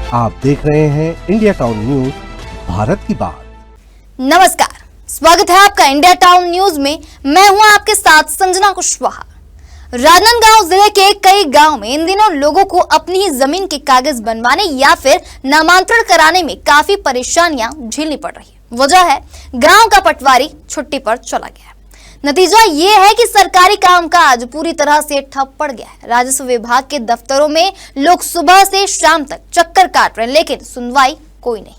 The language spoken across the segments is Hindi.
आप देख रहे हैं इंडिया टाउन न्यूज, भारत की बात। नमस्कार, स्वागत है आपका इंडिया टाउन न्यूज में। मैं हूं आपके साथ संजना कुशवाहा। राजनांदगांव जिले के कई गांव में इन दिनों लोगों को अपनी ही जमीन के कागज बनवाने या फिर नामांतरण कराने में काफी परेशानियां झेलनी पड़ रही है। वजह है गांव का पटवारी छुट्टी पर चला गया है। नतीजा ये है कि सरकारी कामकाज पूरी तरह से ठप पड़ गया है। राजस्व विभाग के दफ्तरों में लोग सुबह से शाम तक चक्कर काट रहे हैं, लेकिन सुनवाई कोई नहीं।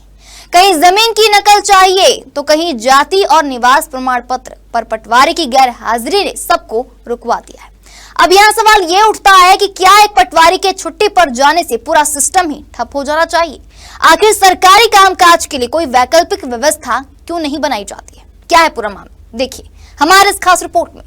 कहीं जमीन की नकल चाहिए तो कहीं जाति और निवास प्रमाण पत्र पर पटवारी की गैर हाजिरी ने सबको रुकवा दिया है। अब यहाँ सवाल ये उठता है कि क्या एक पटवारी के छुट्टी पर जाने से पूरा सिस्टम ही ठप हो जाना चाहिए? आखिर सरकारी कामकाज के लिए कोई वैकल्पिक व्यवस्था क्यों नहीं बनाई जाती है? क्या है पूरा मामला, देखिए हमारे इस खास रिपोर्ट में।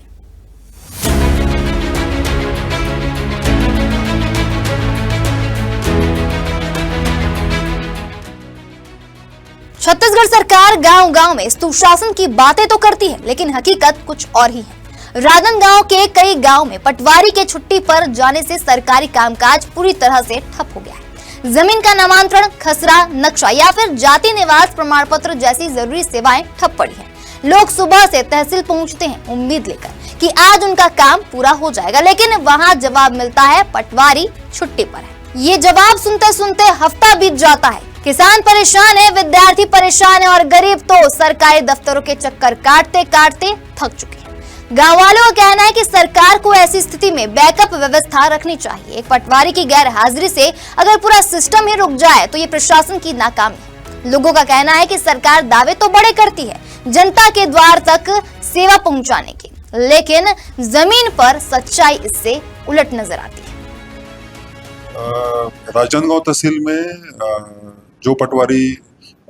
छत्तीसगढ़ सरकार गांव-गांव में सुशासन की बातें तो करती है, लेकिन हकीकत कुछ और ही है। राजनांदगांव के कई गांव में पटवारी के छुट्टी पर जाने से सरकारी कामकाज पूरी तरह से ठप हो गया है। जमीन का नामांतरण, खसरा, नक्शा या फिर जाति निवास प्रमाण पत्र जैसी जरूरी सेवाएं ठप पड़ी हैं। लोग सुबह से तहसील पहुंचते हैं उम्मीद लेकर कि आज उनका काम पूरा हो जाएगा, लेकिन वहां जवाब मिलता है पटवारी छुट्टी पर है। ये जवाब सुनते सुनते हफ्ता बीत जाता है। किसान परेशान है, विद्यार्थी परेशान है और गरीब तो सरकारी दफ्तरों के चक्कर काटते काटते थक चुके हैं। गाँव वालों का कहना है कि सरकार को ऐसी स्थिति में बैकअप व्यवस्था रखनी चाहिए। एक पटवारी की गैर हाजिरी से अगर पूरा सिस्टम ही रुक जाए तो ये प्रशासन की नाकामी है। लोगों का कहना है कि सरकार दावे तो बड़े करती है जनता के द्वार तक सेवा पहुंचाने की, लेकिन जमीन पर सच्चाई इससे उलट नजर आती है। राजनांदगांव तहसील में जो पटवारी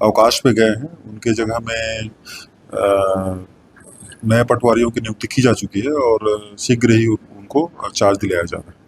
अवकाश पे गए हैं उनके जगह में नए पटवारियों की नियुक्ति की जा चुकी है और शीघ्र ही उनको चार्ज दिलाया जा रहा है।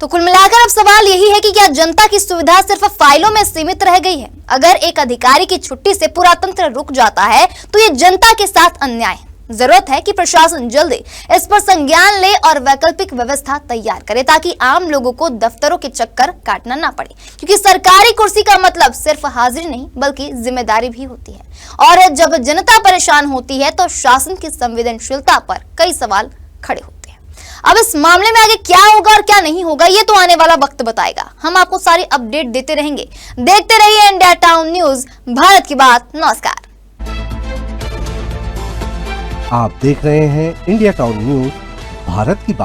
तो कुल मिलाकर अब सवाल यही है कि क्या जनता की सुविधा सिर्फ फाइलों में सीमित रह गई है? अगर एक अधिकारी की छुट्टी से पूरा तंत्र रुक जाता है तो ये जनता के साथ अन्याय है। जरूरत है कि प्रशासन जल्दी इस पर संज्ञान ले और वैकल्पिक व्यवस्था तैयार करे ताकि आम लोगों को दफ्तरों के चक्कर काटना ना पड़े, क्योंकि सरकारी कुर्सी का मतलब सिर्फ हाजिरी नहीं बल्कि जिम्मेदारी भी होती है। और जब जनता परेशान होती है तो शासन की संवेदनशीलता पर कई सवाल खड़े होते हैं। अब इस मामले में आगे क्या होगा और क्या नहीं होगा ये तो आने वाला वक्त बताएगा। हम आपको सारी अपडेट देते रहेंगे। देखते रहिए इंडिया टाउन न्यूज, भारत की बात। नमस्कार। आप देख रहे हैं इंडिया टाउन न्यूज, भारत की बात।